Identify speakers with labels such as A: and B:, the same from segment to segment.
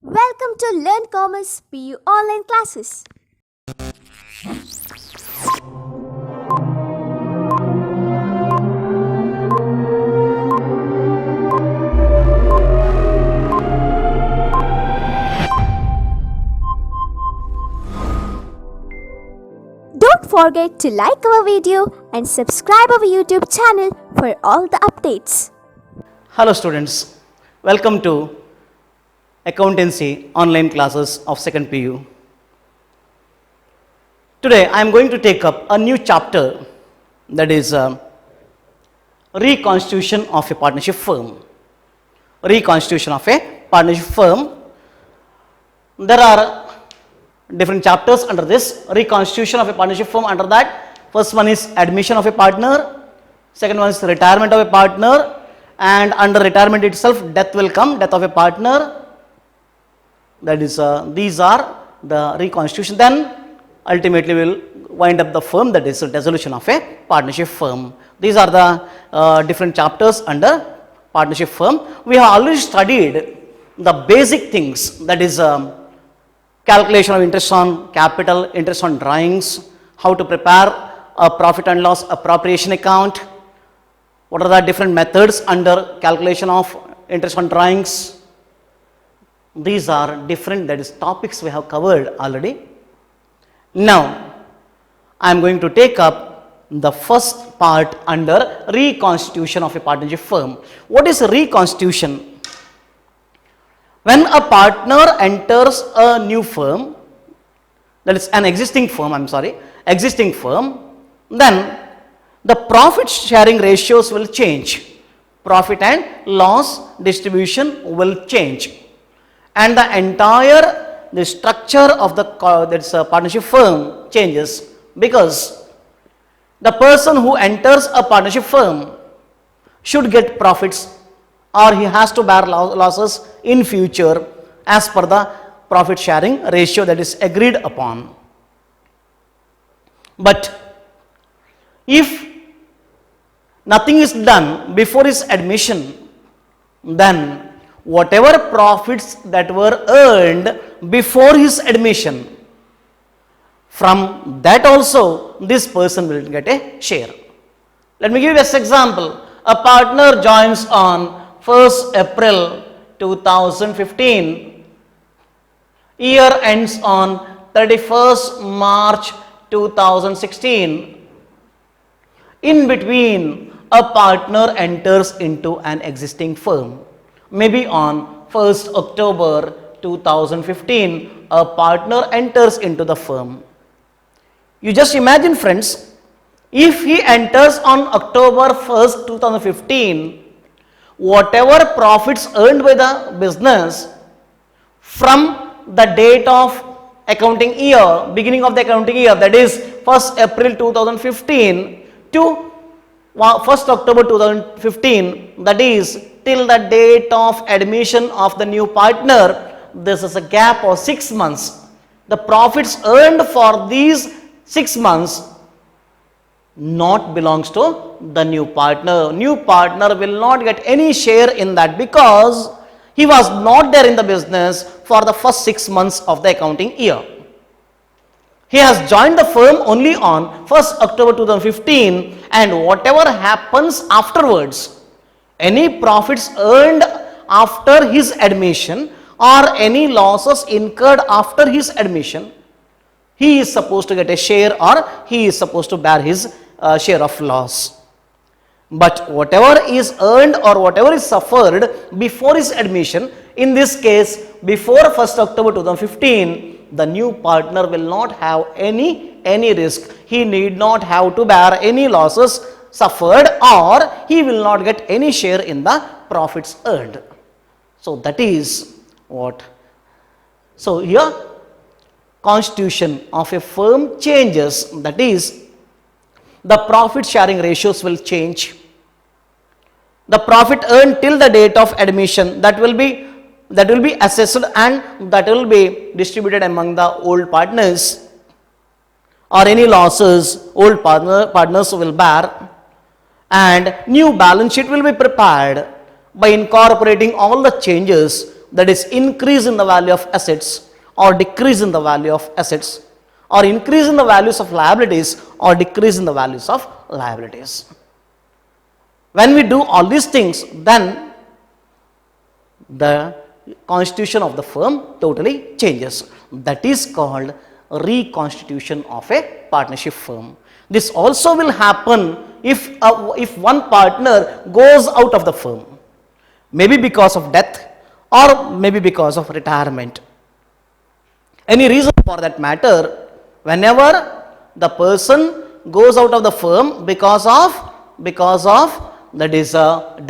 A: Welcome to Learn Commerce PU online classes. Don't forget to like our video and subscribe our YouTube channel for all the updates.
B: Hello students, welcome to Accountancy online classes of 2nd PU. Today I am going to take up a new chapter, that is reconstitution of a partnership firm. Reconstitution of a partnership firm. There are different chapters under this reconstitution of a partnership firm. Under that, first one is admission of a partner, second one is retirement of a partner, and under retirement itself death will come, death of a partner. That is these are the reconstitution. Then ultimately we will wind up the firm, that is dissolution of a partnership firm. These are the different chapters under partnership firm. We have already studied the basic things, that is calculation of interest on capital, interest on drawings, how to prepare a profit and loss appropriation account, what are the different methods under calculation of interest on drawings. These are different, that is topics we have covered already. Now I am going to take up the first part under reconstitution of a partnership firm. What is reconstitution? When a partner enters a new firm, that is an existing firm, then the profit sharing ratios will change. Profit and loss distribution will change. And the entire structure of the partnership firm changes, because the person who enters a partnership firm should get profits or he has to bear losses in future as per the profit sharing ratio that is agreed upon. But if nothing is done before his admission, then whatever profits that were earned before his admission, from that also this person will get a share. Let me give you this example. A partner joins on 1st April 2015. Year ends on 31st March 2016. In between, a partner enters into an existing firm. Maybe on 1st October 2015, a partner enters into the firm. You just imagine, friends, if he enters on October 1st, 2015, whatever profits earned by the business from the date of accounting year, beginning of the accounting year, that is 1st April 2015 to 1st October 2015, that is till the date of admission of the new partner, this is a gap of 6 months. The profits earned for these 6 months not belongs to the new partner. New partner will not get any share in that, because he was not there in the business for the first 6 months of the accounting year. He has joined the firm only on 1st October 2015, and whatever happens afterwards, any profits earned after his admission or any losses incurred after his admission, he is supposed to get a share or he is supposed to bear his share of loss. But whatever is earned or whatever is suffered before his admission, in this case before 1st October 2015, the new partner will not have any risk. He need not have to bear any losses suffered, or he will not get any share in the profits earned. So that is what. So here constitution of a firm changes, that is the profit sharing ratios will change. The profit earned till the date of admission, that will be assessed and that will be distributed among the old partners, or any losses old partners will bear, and new balance sheet will be prepared by incorporating all the changes that is increase in the value of assets or decrease in the value of assets, or increase in the values of liabilities or decrease in the values of liabilities. When we do all these things, then the constitution of the firm totally changes. That is called reconstitution of a partnership firm. This also will happen if one partner goes out of the firm, maybe because of death or maybe because of retirement. Any reason for that matter, whenever the person goes out of the firm because of that is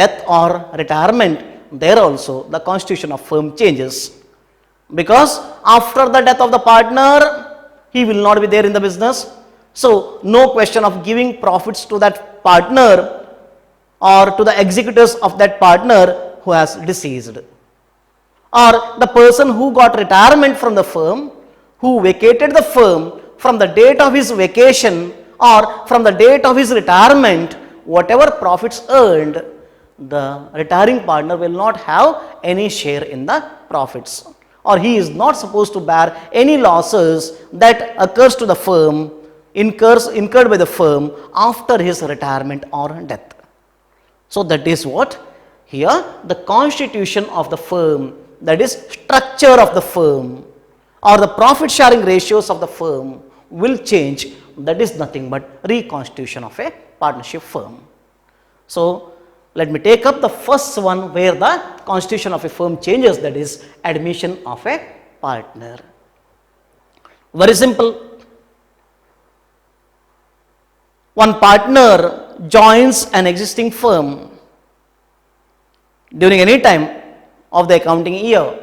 B: death or retirement, there also the constitution of firm changes, because after the death of the partner, he will not be there in the business. So no question of giving profits to that partner or to the executors of that partner who has deceased, or the person who got retirement from the firm, who vacated the firm, from the date of his vacation or from the date of his retirement, whatever profits earned, the retiring partner will not have any share in the profits, or he is not supposed to bear any losses that occurs to the firm, incurred by the firm after his retirement or death. So that is what here the constitution of the firm, that is structure of the firm or the profit sharing ratios of the firm will change. That is nothing but reconstitution of a partnership firm. So let me take up the first one where the constitution of a firm changes, that is admission of a partner. Very simple. One partner joins an existing firm during any time of the accounting year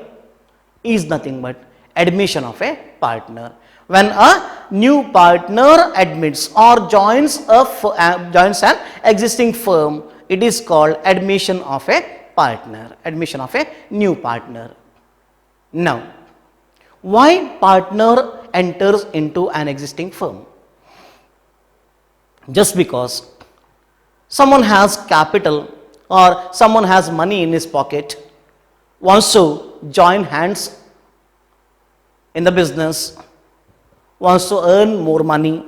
B: is nothing but admission of a partner. When a new partner admits or joins an existing firm, it is called admission of a partner, admission of a new partner. Now, why partner enters into an existing firm? Just because someone has capital or someone has money in his pocket, wants to join hands in the business, wants to earn more money,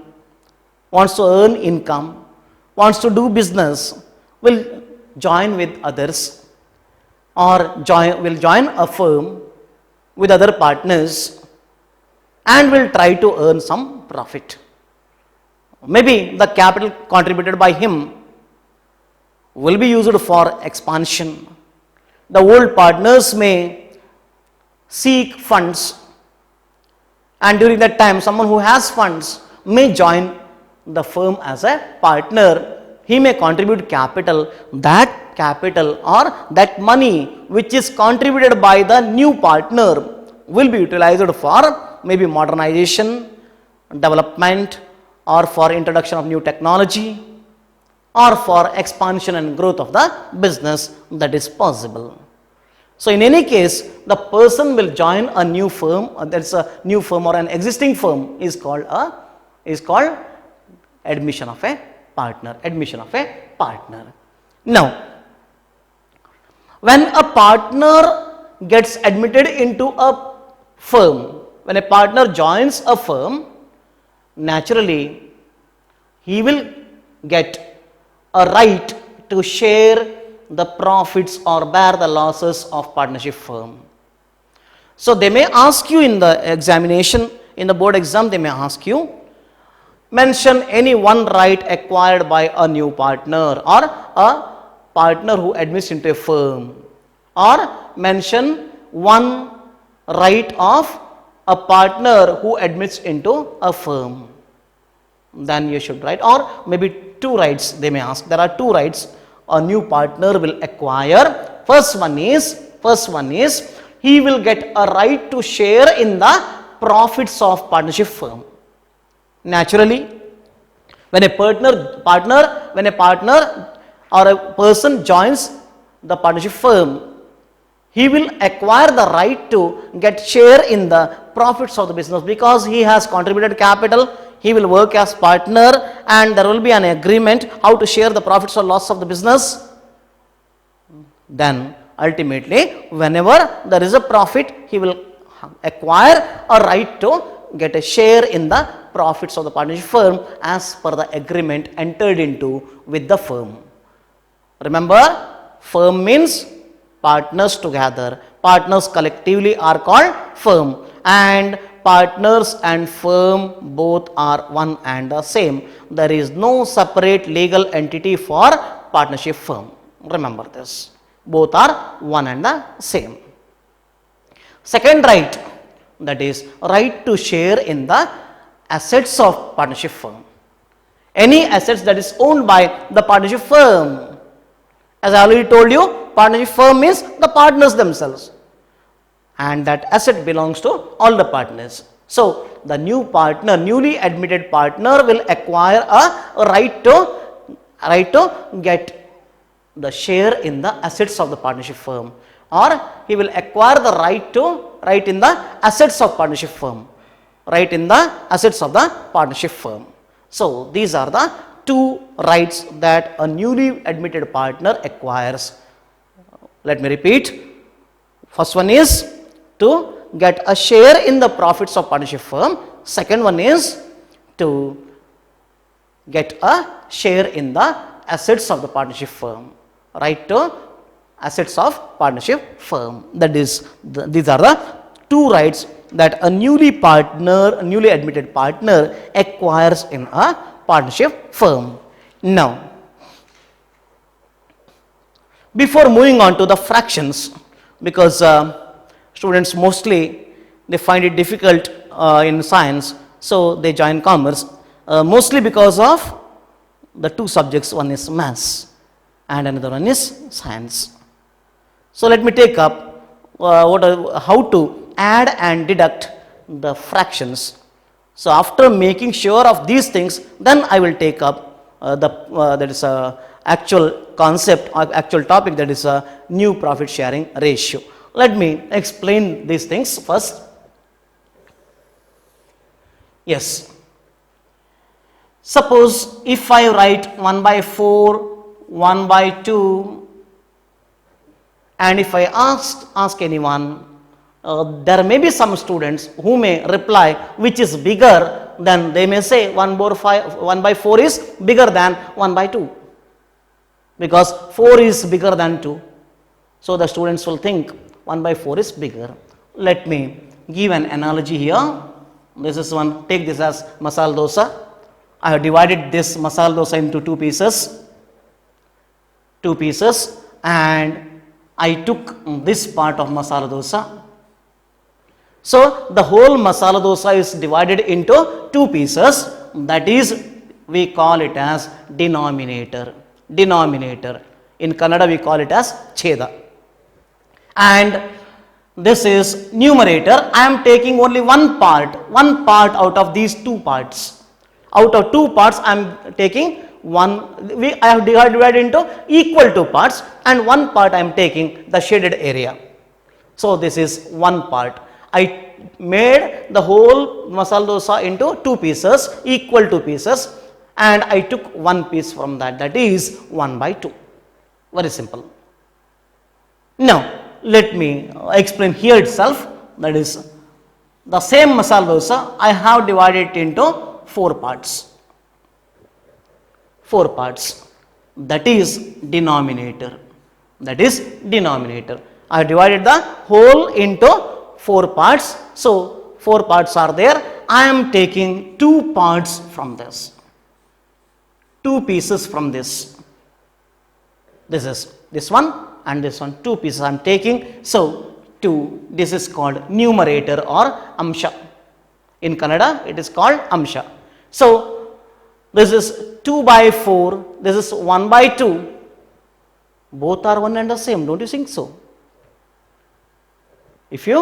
B: wants to earn income, wants to do business, will join with others or will join a firm with other partners and will try to earn some profit. Maybe the capital contributed by him will be used for expansion. The old partners may seek funds, and during that time someone who has funds may join the firm as a partner. He may contribute capital. That capital or that money which is contributed by the new partner will be utilized for maybe modernization, development, or for introduction of new technology, or for expansion and growth of the business that is possible. So in any case, the person will join a new firm, that's a new firm or an existing firm is called admission of a partner, admission of a partner. Now, when a partner gets admitted into a firm, when a partner joins a firm, naturally he will get a right to share the profits or bear the losses of partnership firm. So they may ask you in the examination, in the board exam, they may ask you, mention any one right acquired by a new partner or a partner who admits into a firm, or mention one right of a partner who admits into a firm. Then you should write, or maybe two rights they may ask. There are two rights a new partner will acquire. First one is he will get a right to share in the profits of partnership firm. Naturally, when a partner or a person joins the partnership firm, he will acquire the right to get share in the profits of the business, because he has contributed capital. He will work as partner and there will be an agreement how to share the profits or loss of the business. Then Ultimately, whenever there is a profit, he will acquire a right to get a share in the profits of the partnership firm as per the agreement entered into with the firm. Remember, firm means partners together. Partners collectively are called firm, and partners and firm both are one and the same. There is no separate legal entity for partnership firm. Remember this. Both are one and the same. Second right, that is right to share in the assets of partnership firm. Any assets that is owned by the partnership firm. As I already told you, partnership firm means the partners themselves, and that asset belongs to all the partners. So the newly admitted partner will acquire a right to get the share in the assets of the partnership firm, or he will acquire the right in the assets of partnership firm, right in the assets of the partnership firm. So these are the two rights that a newly admitted partner acquires. Let me repeat. First one is to get a share in the profits of partnership firm. Second one is to get a share in the assets of the partnership firm. Right to assets of partnership firm. That is, these are the two rights that a newly admitted partner acquires in a partnership firm. Now, before moving on to the fractions, because students mostly they find it difficult in science, so they join commerce, mostly because of the two subjects. One is maths and another one is science. So let me take up how to add and deduct the fractions. So after making sure of these things, then I will take up actual concept or actual topic, that is a new profit sharing ratio. Let me explain these things first. Yes. Suppose if I write 1/4, 1/2, and if I ask anyone, there may be some students who may reply which is bigger, then they may say 1/4 is bigger than 1/2, because 4 is bigger than 2. So the students will think 1/4 is bigger. Let me give an analogy here. This is one, take this as masala dosa. I have divided this masala dosa into two pieces, and I took this part of masala dosa. So the whole masala dosa is divided into two pieces, that is, we call it as denominator. In Kannada we call it as cheda. And this is numerator. I am taking only one part out of these two parts. Out of two parts I am taking one. I have divided into equal two parts, and one part I am taking the shaded area. So this is one part. I made the whole masala dosa into two pieces, equal two pieces, and I took one piece from that, that is 1/2. Very simple. Now let me explain here itself. That is, the same masala dosa I have divided it into four parts. That is denominator. I have divided the whole into four parts. So four parts are there. I am taking two parts from this, two pieces from this. This is this one and this one, two pieces I am taking. So this is called numerator or amsha. In Kannada it is called amsha. So this is 2/4, this is 1/2. Both are one and the same, don't you think so? If you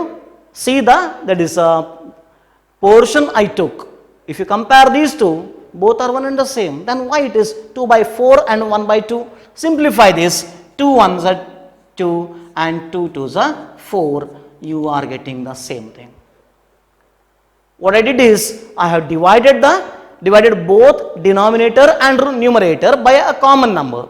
B: see that is a portion I took, if you compare these two, both are one and the same, then why it is 2/4 and 1/2? Simplify this. 2 1s are 2 and 2 2s are 4. You are getting the same thing. What I did is, I have divided both denominator and numerator by a common number.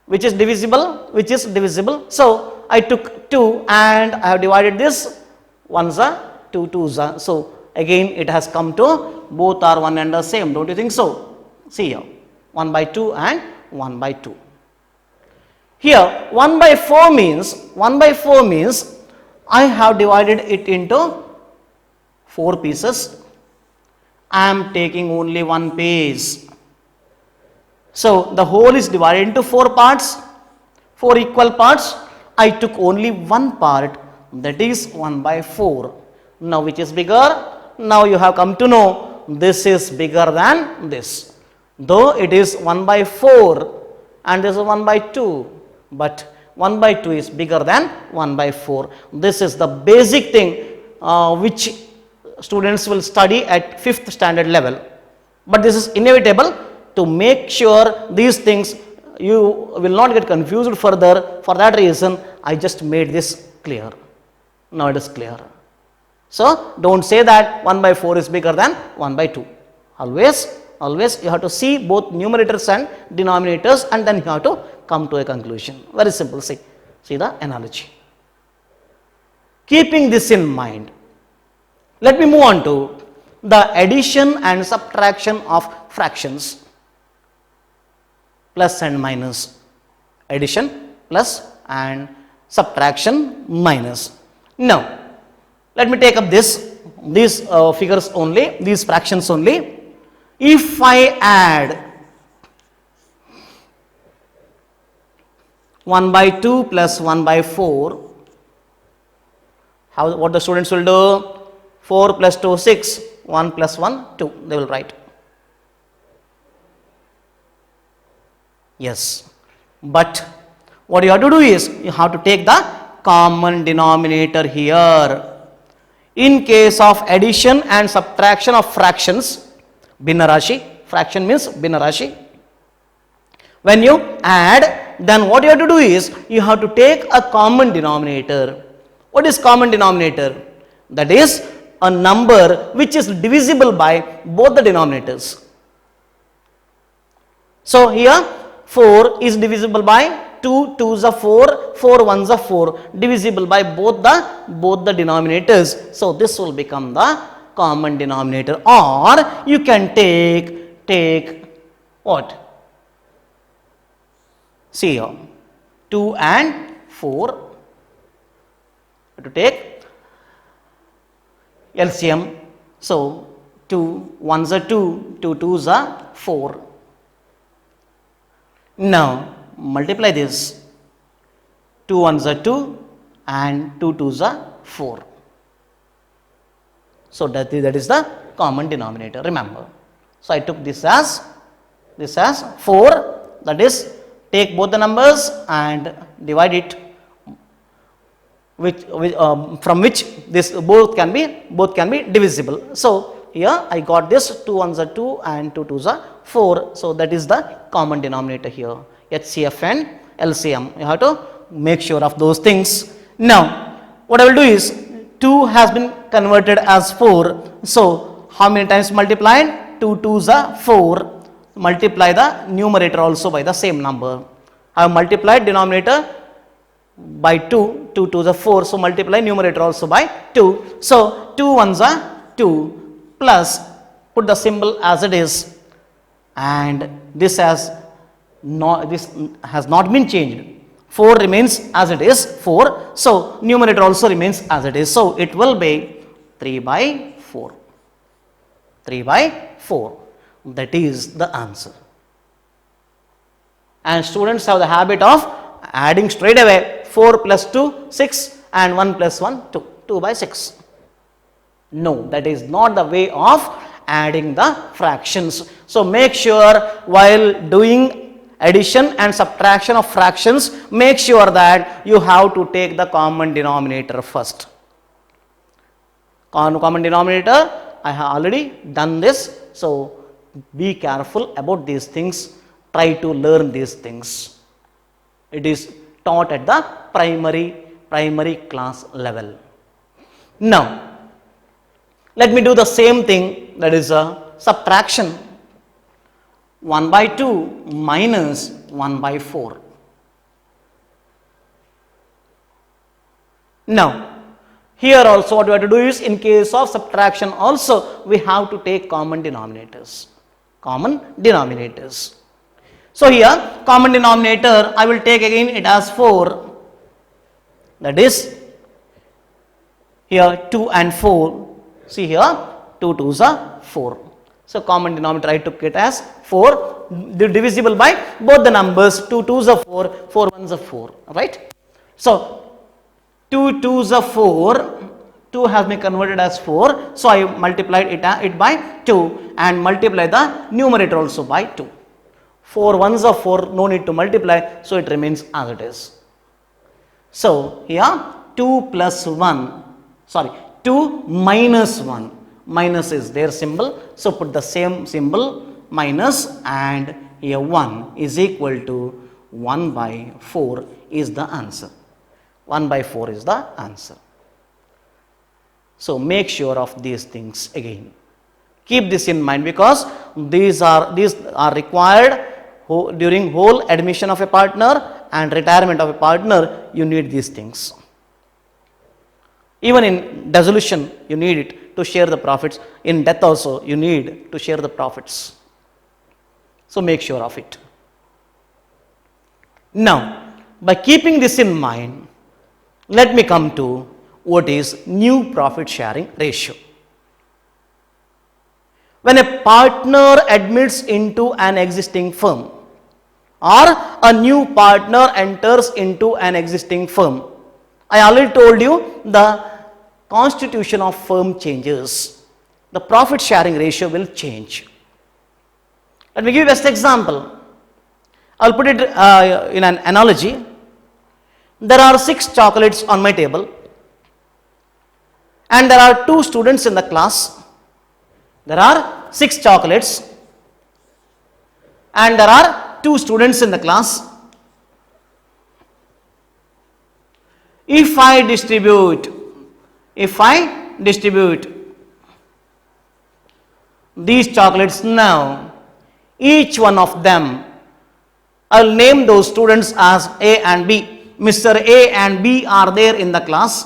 B: which is divisible. So I took 2 and I have divided this, 1s are 2, 2s are. So again it has come to both are one and the same, don't you think so? See here, 1 by 2 and 1 by 2. Here 1 by 4 means I have divided it into 4 pieces. I am taking only one piece. So the whole is divided into 4 parts, 4 equal parts. I took only one part, that is 1 by 4. Now which is bigger? Now you have come to know this is bigger than this. Though it is 1 by 4 and this is 1 by 2. But 1 by 2 is bigger than 1 by 4. This is the basic thing which students will study at 5th standard level. But this is inevitable to make sure these things you will not get confused further. For that reason, I just made this clear. Now it is clear. So don't say that 1 by 4 is bigger than 1 by 2. Always you have to see both numerators and denominators and then you have to come to a conclusion. Very simple. See the analogy. Keeping this in mind, let me move on to the addition and subtraction of fractions. Plus and minus. Addition, plus and subtraction, minus. Now, let me take up these figures only, these fractions only. If I add 1 by 2 plus 1 by 4, what the students will do? 4 plus 2, 6, 1 plus 1, 2, they will write. Yes, but what you have to do is, you have to take the common denominator here. In case of addition and subtraction of fractions, Bhinna Rashi, fraction means Bhinna Rashi. When you add, then what you have to do is, you have to take a common denominator. What is common denominator? That is a number which is divisible by both the denominators. So here 4 is divisible by 2 2s are 4, 4 1s are 4, divisible by both the denominators. So this will become the common denominator. Or you can take what? See here, 2 and 4. To take LCM. So 2 1s are 2, 2 2s are 4. Now multiply this, 2 1s are 2 and 2 2s are 4. So that is the common denominator, remember. So I took this as 4, that is, take both the numbers and divide it, from which this both can be divisible. So here I got this, 2 1s are 2 and 2 2s are 4. So that is the common denominator here. HCF and LCM, you have to make sure of those things. Now what I will do is, 2 has been converted as 4. So how many times multiplied? 2 2s are 4. Multiply the numerator also by the same number. I have multiplied denominator by 2, 2 2s are 4. So multiply numerator also by 2. So 2 1s are 2 plus, put the symbol as it is, and this has not been changed. 4 remains as it is, 4. So numerator also remains as it is. So it will be 3 by 4. 3 by 4. That is the answer. And students have the habit of adding straight away 4 plus 2, 6 and 1 plus 1, 2. 2 by 6. No, that is not the way of adding the fractions. So make sure while doing addition and subtraction of fractions, make sure that you have to take the common denominator first. Common denominator, I have already done this. So be careful about these things. Try to learn these things. It is taught at the primary class level. Now let me do the same thing, that is a subtraction. 1 by 2 minus 1 by 4. Now, here also what we have to do is, in case of subtraction also, we have to take common denominators. Common denominators. So here, common denominator, I will take again it as 4. That is, here 2 and 4. See here, 2 2s are 4. So common denominator I took it as 4, divisible by both the numbers, 2 2s are 4, 4 1s are 4, right? So 2 2s are 4, 2 has been converted as 4, so I multiplied it by 2 and multiply the numerator also by 2. 4 1s are 4, no need to multiply, so it remains as it is. So here 2 plus 1, 2 minus 1, minus is their symbol, so put the same symbol minus, and here 1 is equal to 1 by 4 is the answer. 1 by 4 is the answer. So make sure of these things again. Keep this in mind, because these are required during whole admission of a partner and retirement of a partner. You need these things. Even in dissolution, you need it to share the profits. In death also, you need to share the profits. So make sure of it. Now, by keeping this in mind, let me come to what is new profit sharing ratio. When a partner admits into an existing firm, or a new partner enters into an existing firm, I already told you the constitution of firm changes. The profit sharing ratio will change. Let me give you best example. I will put it in an analogy. There are 6 chocolates on my table, and there are 2 students in the class. There are 6 chocolates, and there are 2 students in the class. If I distribute these chocolates now, each one of them, I will name those students as A and B. Mr. A and B are there in the class.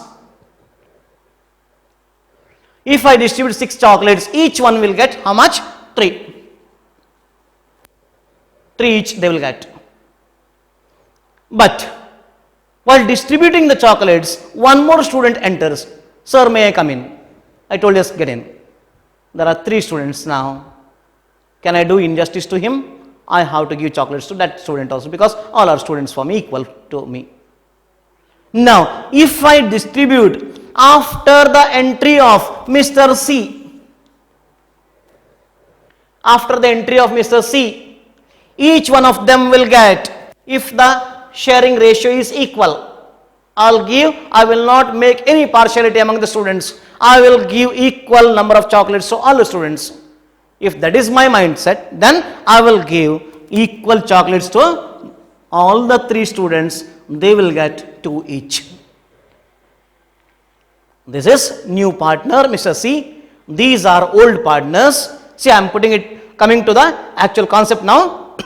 B: If I distribute 6 chocolates, each one will get how much? 3. 3 each they will get. But while distributing the chocolates, one more student enters. Sir, may I come in? I told us, get in. There are 3 students now. Can I do injustice to him? I have to give chocolates to that student also, because all are students for me, equal to me. Now, if I distribute after the entry of Mr. C, each one of them will get, if the sharing ratio is equal, I will not make any partiality among the students. I will give equal number of chocolates to all the students. If that is my mindset, then I will give equal chocolates to all the 3 students. They will get 2 each. This is new partner, Mr. C. These are old partners. See, I am coming to the actual concept now.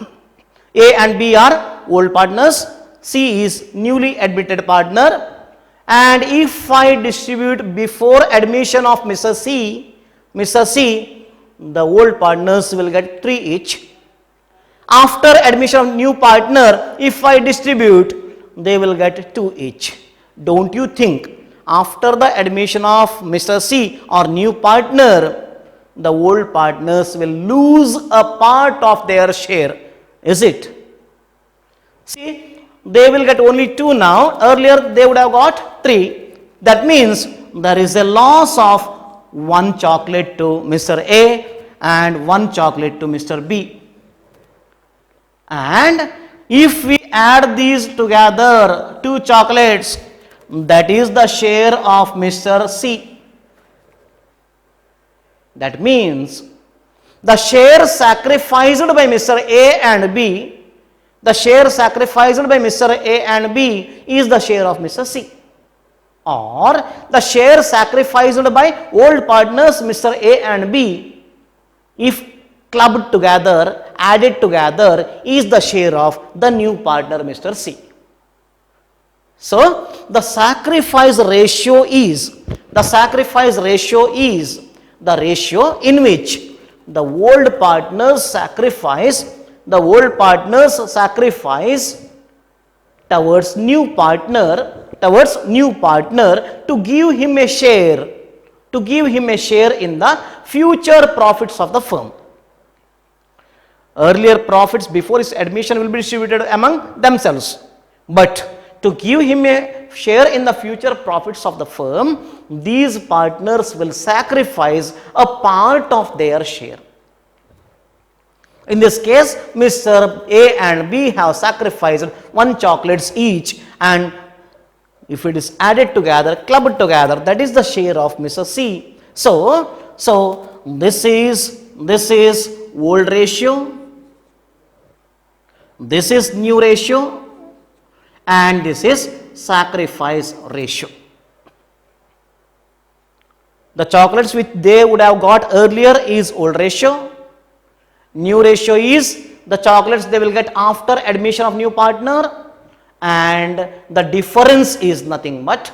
B: A and B are old partners. C is newly admitted partner. And if I distribute before admission of Mr. C, the old partners will get 3 each. After admission of new partner, if I distribute, they will get 2 each. Don't you think after the admission of Mr. C or new partner, the old partners will lose a part of their share? Is it? See, they will get only 2 now. Earlier they would have got 3. That means there is a loss of 1 chocolate to Mr. A and 1 chocolate to Mr. B. And if we add these together, 2 chocolates, that is the share of Mr. C. That means the share sacrificed by Mr. A and B, is the share of Mr. C. Or the share sacrificed by old partners Mr. A and B, if clubbed together, added together, is the share of the new partner Mr. C. So the sacrifice ratio is the ratio in which the old partners sacrifice towards new partner to give him a share in the future profits of the firm. Earlier profits before his admission will be distributed among themselves, but to give him a share in the future profits of the firm, these partners will sacrifice a part of their share. In this case, Mr. A and B have sacrificed 1 chocolates each, and if it is added together, clubbed together, that is the share of Mr. C. So this is old ratio, this is new ratio, and this is sacrifice ratio. The chocolates which they would have got earlier is old ratio. New ratio is the chocolates they will get after admission of new partner, and the difference is nothing but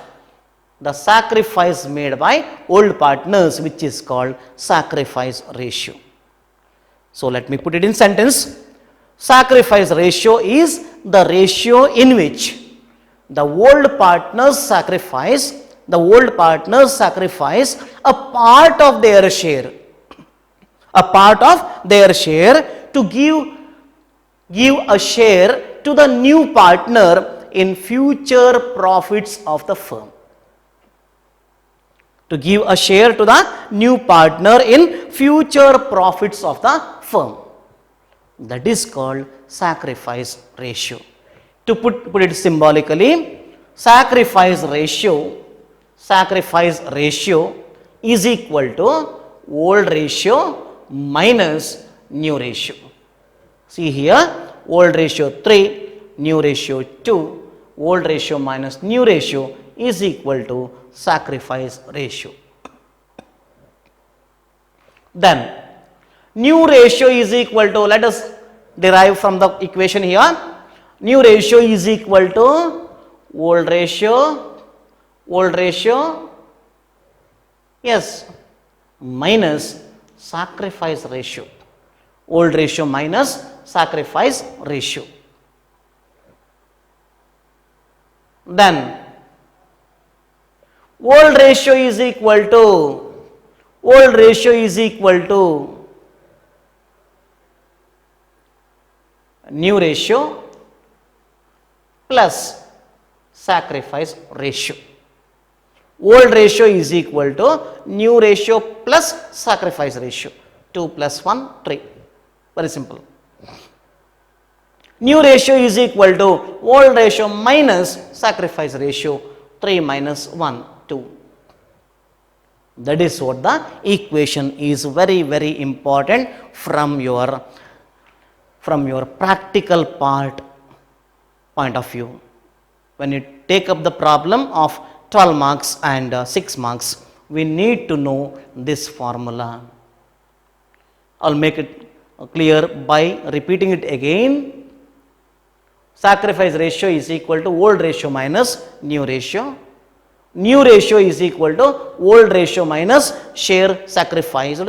B: the sacrifice made by old partners, which is called sacrifice ratio. So let me put it in sentence. Sacrifice ratio is the ratio in which the old partners sacrifice a part of their share to give a share to the new partner in future profits of the firm. To give a share to the new partner in future profits of the firm. That is called sacrifice ratio. To put it symbolically, sacrifice ratio is equal to old ratio minus new ratio. See here, old ratio 3, new ratio 2, old ratio minus new ratio is equal to sacrifice ratio. Then new ratio is equal to, let us derive from the equation here, new ratio is equal to old ratio, yes, minus sacrifice ratio, old ratio minus sacrifice ratio. Then old ratio is equal to new ratio plus sacrifice ratio. Old ratio is equal to new ratio plus sacrifice ratio. 2 plus 1, 3. Very simple. New ratio is equal to old ratio minus sacrifice ratio. 3 minus 1, 2. That is what the equation is. Very, very important from your practical point of view. When you take up the problem of 12 marks and 6 marks, we need to know this formula. I'll make it clear by repeating it again. Sacrifice ratio is equal to old ratio minus new ratio. New ratio is equal to old ratio minus share sacrificed.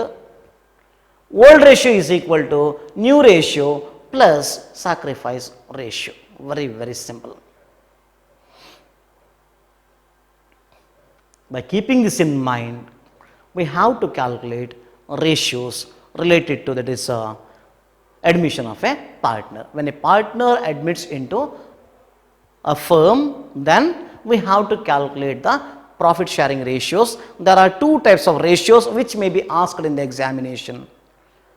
B: Old ratio is equal to new ratio plus sacrifice ratio. Very, very simple. By keeping this in mind, we have to calculate ratios related to, that is, admission of a partner. When a partner admits into a firm, then we have to calculate the profit sharing ratios. There are 2 types of ratios which may be asked in the examination.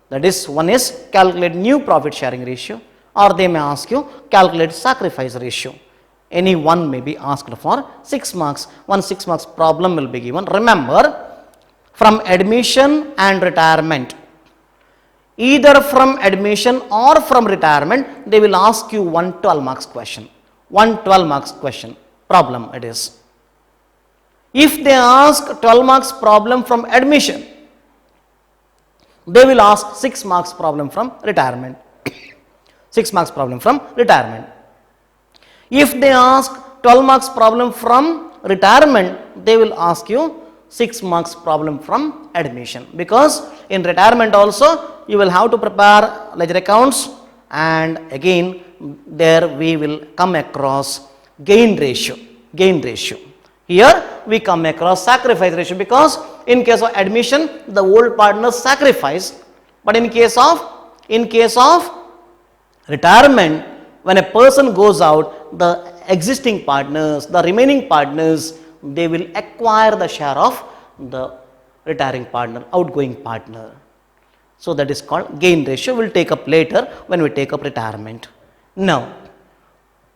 B: That is, one is calculate new profit sharing ratio, or they may ask you calculate sacrifice ratio. Any one may be asked for 6 marks. One 6 marks problem will be given. Remember, from admission and retirement, either from admission or from retirement, they will ask you one 12 marks question. One 12 marks question problem it is. If they ask 12 marks problem from admission, they will ask 6 marks problem from retirement. 6 marks problem from retirement. If they ask 12 marks problem from retirement, they will ask you 6 marks problem from admission, because in retirement also you will have to prepare ledger accounts, and again there we will come across gain ratio. Here we come across sacrifice ratio, because in case of admission the old partners sacrifice, but in case of retirement, when a person goes out, the existing partners, the remaining partners, they will acquire the share of the retiring partner, outgoing partner. So that is called gain ratio. We'll take up later when we take up retirement. Now,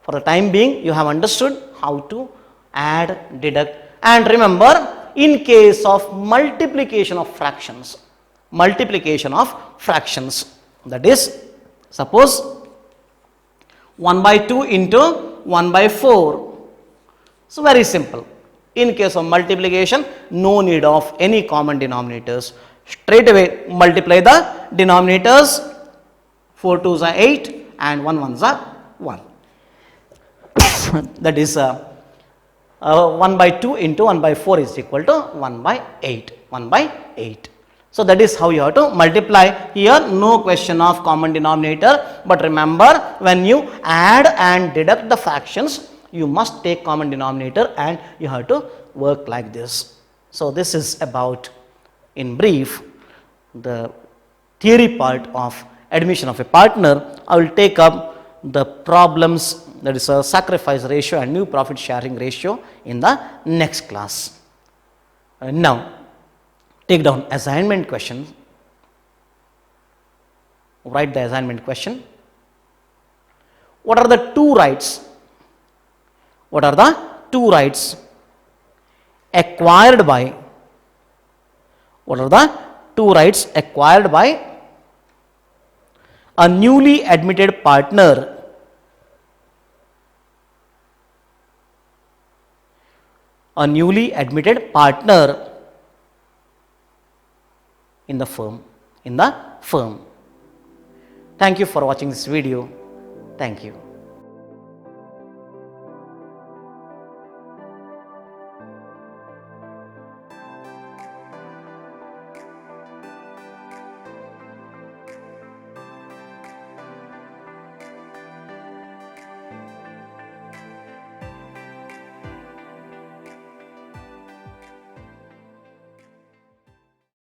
B: for the time being, you have understood how to add, deduct, and remember, in case of multiplication of fractions, that is, suppose 1 by 2 into 1 by 4. So very simple. In case of multiplication, no need of any common denominators. Straight away multiply the denominators. 4 2s are 8 and 1 1s are 1. That is 1 by 2 into 1 by 4 is equal to 1 by 8. So that is how you have to multiply. Here no question of common denominator, but remember, when you add and deduct the fractions, you must take common denominator and you have to work like this. So this is about, in brief, the theory part of admission of a partner. I will take up the problems, that is a sacrifice ratio and new profit sharing ratio, in the next class. Now take down assignment question. Write the assignment question. What are the two rights? Acquired by? What are the two rights acquired by a newly admitted partner in the firm. Thank you for watching this video. Thank you.